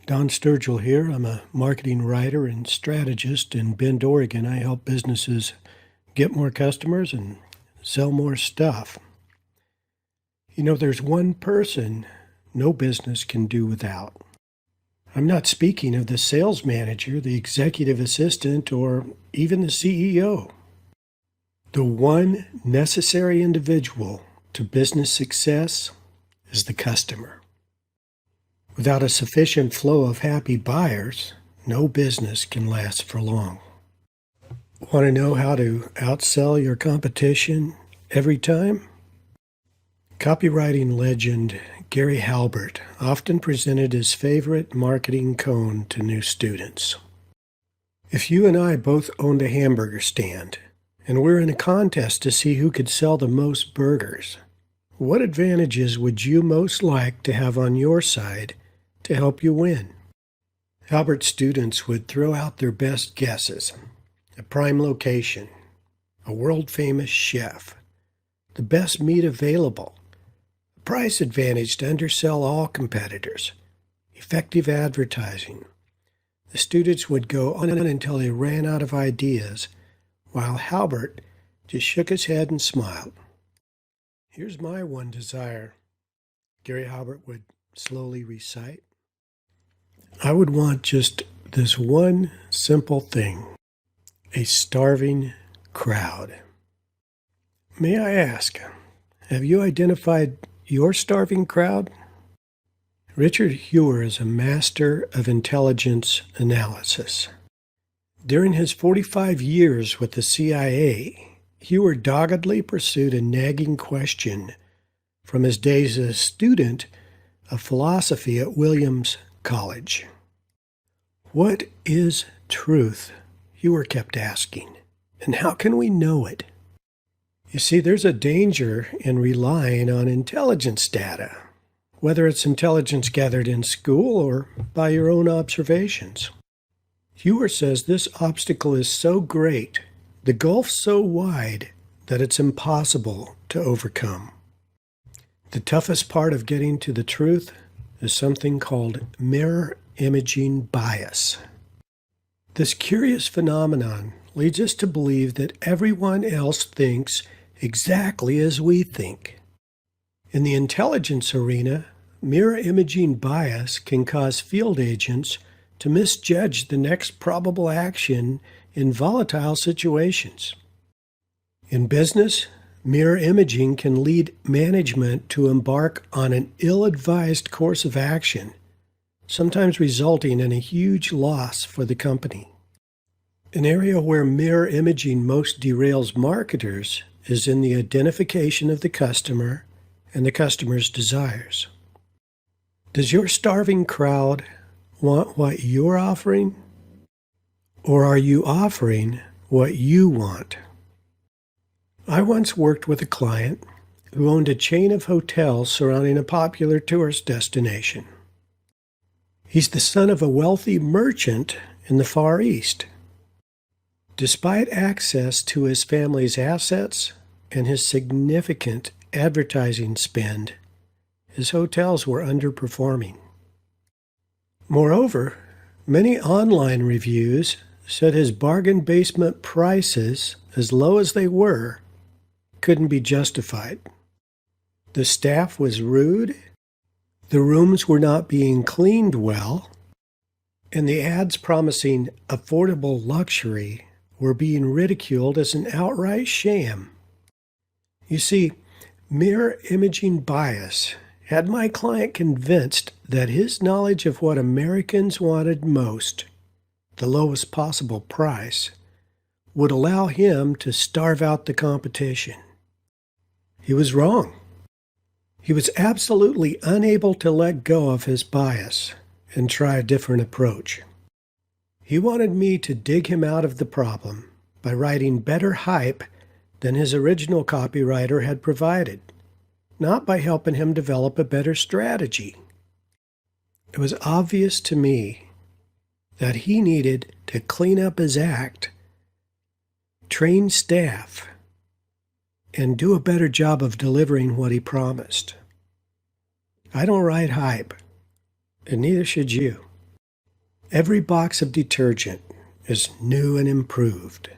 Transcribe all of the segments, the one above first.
Don Sturgill here. I'm a marketing writer and strategist in Bend, Oregon. I help businesses get more customers and sell more stuff. You know, there's one person no business can do without. I'm not speaking of the sales manager, the executive assistant, or even the CEO. The one necessary individual to business success is the customer. Without a sufficient flow of happy buyers, no business can last for long. Want to know how to outsell your competition every time? Copywriting legend Gary Halbert often presented his favorite marketing cone to new students. If you and I both owned a hamburger stand, and we're in a contest to see who could sell the most burgers, what advantages would you most like to have on your side to help you win? Halbert's students would throw out their best guesses: a prime location, a world-famous chef, the best meat available, a price advantage to undersell all competitors, effective advertising. The students would go on until they ran out of ideas, while Halbert just shook his head and smiled. "Here's my one desire," Gary Halbert would slowly recite. "I would want just this one simple thing: a starving crowd." May I ask, have you identified your starving crowd? Richard Hewer is a master of intelligence analysis. During his 45 years with the CIA, Hewer doggedly pursued a nagging question from his days as a student of philosophy at Williams College. What is truth? Hewer kept asking, and how can we know it? You see, there's a danger in relying on intelligence data, whether it's intelligence gathered in school or by your own observations. Hewer says this obstacle is so great, the gulf so wide, that it's impossible to overcome. The toughest part of getting to the truth is something called mirror imaging bias. This curious phenomenon leads us to believe that everyone else thinks exactly as we think. In the intelligence arena, mirror imaging bias can cause field agents to misjudge the next probable action in volatile situations. In business, mirror imaging can lead management to embark on an ill-advised course of action, sometimes resulting in a huge loss for the company. An area where mirror imaging most derails marketers is in the identification of the customer and the customer's desires. Does your starving crowd want what you're offering? Or are you offering what you want? I once worked with a client who owned a chain of hotels surrounding a popular tourist destination. He's the son of a wealthy merchant in the Far East. Despite access to his family's assets and his significant advertising spend, his hotels were underperforming. Moreover, many online reviews said his bargain basement prices, as low as they were, couldn't be justified. The staff was rude, the rooms were not being cleaned well, and the ads promising affordable luxury were being ridiculed as an outright sham. You see, mirror imaging bias had my client convinced that his knowledge of what Americans wanted most, the lowest possible price, would allow him to starve out the competition. He was wrong. He was absolutely unable to let go of his bias and try a different approach. He wanted me to dig him out of the problem by writing better hype than his original copywriter had provided, not by helping him develop a better strategy. It was obvious to me that he needed to clean up his act, train staff, and do a better job of delivering what he promised. I don't write hype, and neither should you. Every box of detergent is new and improved.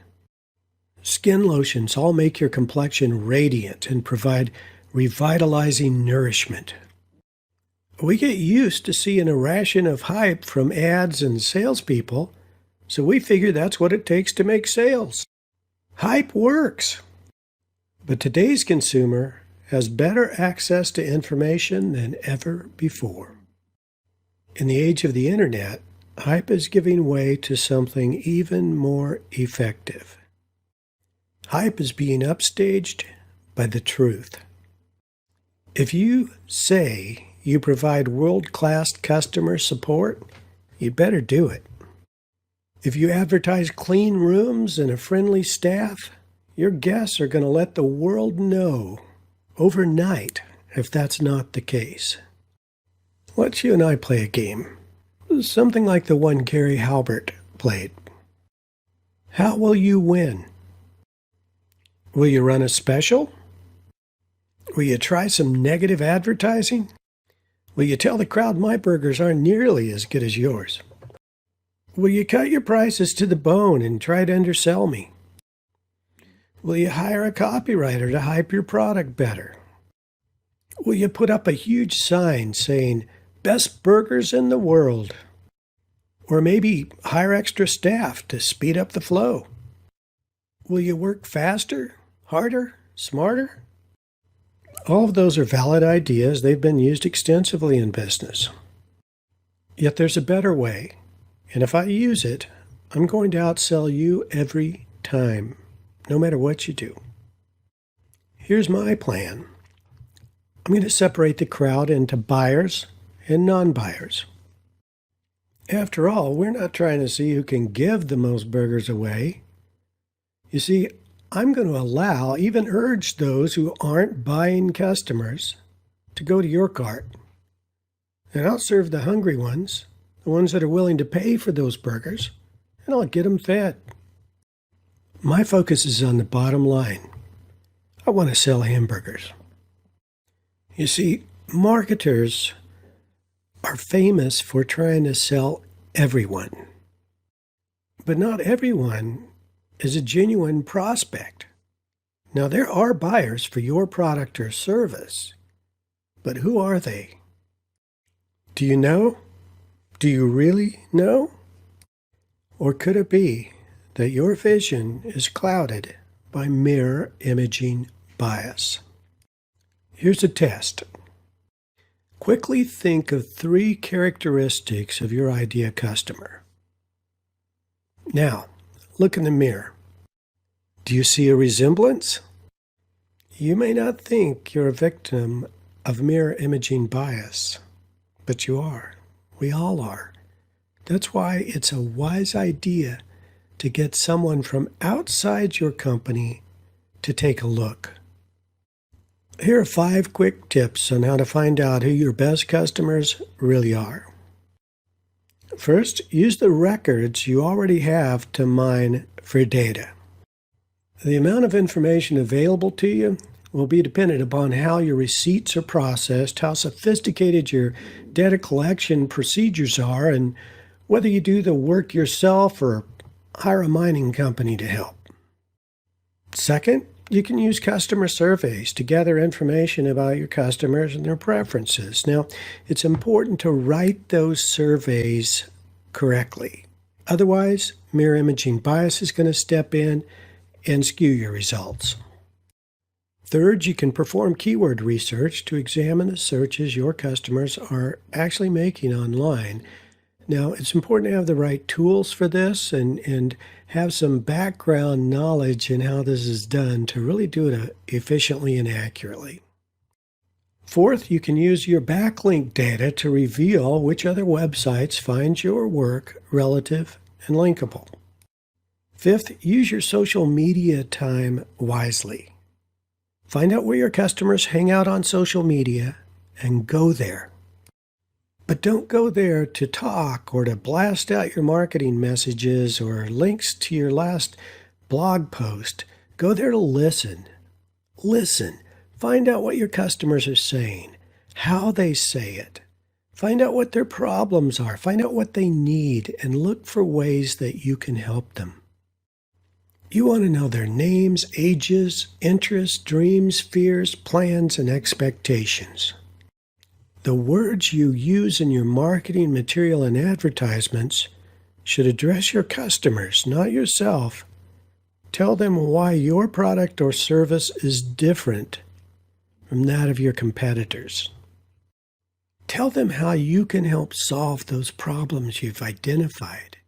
Skin lotions all make your complexion radiant and provide revitalizing nourishment. We get used to seeing a ration of hype from ads and salespeople, so we figure that's what it takes to make sales. Hype works. But today's consumer has better access to information than ever before. In the age of the internet, hype is giving way to something even more effective. Hype is being upstaged by the truth. If you say you provide world-class customer support, you better do it. If you advertise clean rooms and a friendly staff, your guests are going to let the world know overnight if that's not the case. Let's you and I play a game, something like the one Gary Halbert played. How will you win? Will you run a special? Will you try some negative advertising? Will you tell the crowd my burgers aren't nearly as good as yours? Will you cut your prices to the bone and try to undersell me? Will you hire a copywriter to hype your product better? Will you put up a huge sign saying, "Best burgers in the world"? Or maybe hire extra staff to speed up the flow? Will you work faster, harder, smarter? All of those are valid ideas. They've been used extensively in business. Yet there's a better way, and if I use it, I'm going to outsell you every time, no matter what you do. Here's my plan. I'm going to separate the crowd into buyers and non-buyers. After all, we're not trying to see who can give the most burgers away. You see, I'm going to allow, even urge those who aren't buying customers to go to your cart. And I'll serve the hungry ones, the ones that are willing to pay for those burgers, and I'll get them fed. My focus is on the bottom line. I want to sell hamburgers. You see, marketers are famous for trying to sell everyone. But not everyone is a genuine prospect. Now, there are buyers for your product or service, but who are they? Do you know? Do you really know? Or could it be that your vision is clouded by mirror imaging bias? Here's a test. Quickly think of 3 characteristics of your ideal customer. Now, look in the mirror. Do you see a resemblance? You may not think you're a victim of mirror imaging bias, but you are. We all are. That's why it's a wise idea to get someone from outside your company to take a look. Here are 5 quick tips on how to find out who your best customers really are. First, use the records you already have to mine for data. The amount of information available to you will be dependent upon how your receipts are processed, how sophisticated your data collection procedures are, and whether you do the work yourself or hire a mining company to help. Second, you can use customer surveys to gather information about your customers and their preferences. Now, it's important to write those surveys correctly. Otherwise, mirror imaging bias is going to step in and skew your results. Third, you can perform keyword research to examine the searches your customers are actually making online. Now, it's important to have the right tools for this and have some background knowledge in how this is done to really do it efficiently and accurately. Fourth, you can use your backlink data to reveal which other websites find your work relative and linkable. Fifth, use your social media time wisely. Find out where your customers hang out on social media and go there. But don't go there to talk or to blast out your marketing messages or links to your last blog post. Go there to listen. Listen. Find out what your customers are saying, how they say it. Find out what their problems are. Find out what they need and look for ways that you can help them. You want to know their names, ages, interests, dreams, fears, plans, and expectations. The words you use in your marketing material and advertisements should address your customers, not yourself. Tell them why your product or service is different from that of your competitors. Tell them how you can help solve those problems you've identified.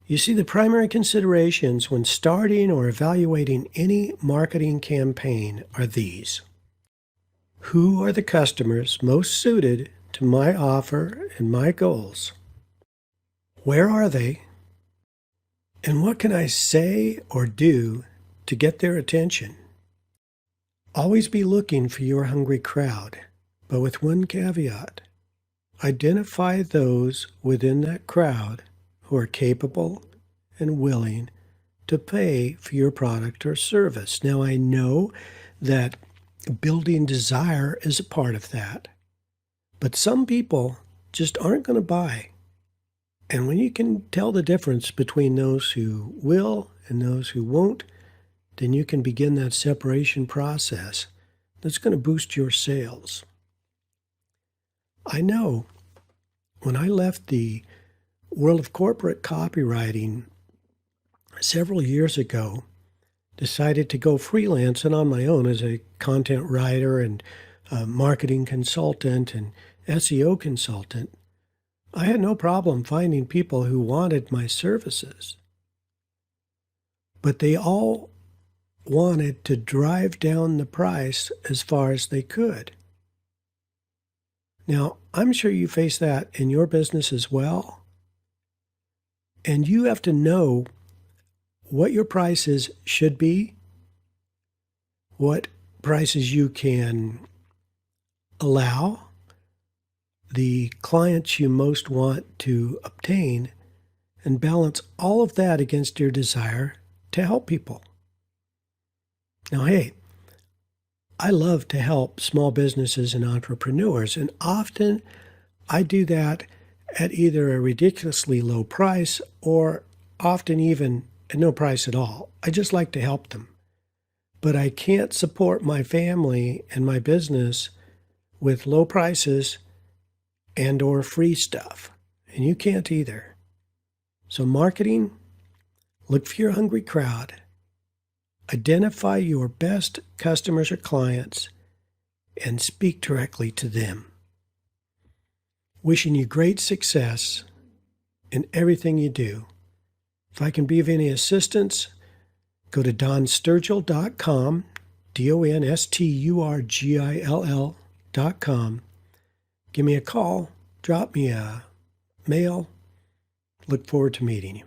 You see, the primary considerations when starting or evaluating any marketing campaign are these. Who are the customers most suited to my offer and my goals? Where are they? And what can I say or do to get their attention? Always be looking for your hungry crowd, but with one caveat. Identify those within that crowd who are capable and willing to pay for your product or service. Now, I know that building desire is a part of that, but some people just aren't going to buy. And when you can tell the difference between those who will and those who won't, then you can begin that separation process that's going to boost your sales. I know when I left the world of corporate copywriting several years ago, decided to go freelance and on my own as a content writer and marketing consultant and SEO consultant, I had no problem finding people who wanted my services. But they all wanted to drive down the price as far as they could. Now, I'm sure you face that in your business as well. And you have to know what your prices should be, what prices you can allow, the clients you most want to obtain, and balance all of that against your desire to help people. Now, hey, I love to help small businesses and entrepreneurs, and often I do that at either a ridiculously low price or often even at no price at all. I just like to help them. But I can't support my family and my business with low prices and or free stuff. And you can't either. So marketing, look for your hungry crowd. Identify your best customers or clients and speak directly to them. Wishing you great success in everything you do. If I can be of any assistance, go to donsturgill.com, DONSTURGILL.com. Give me a call, drop me a mail. Look forward to meeting you.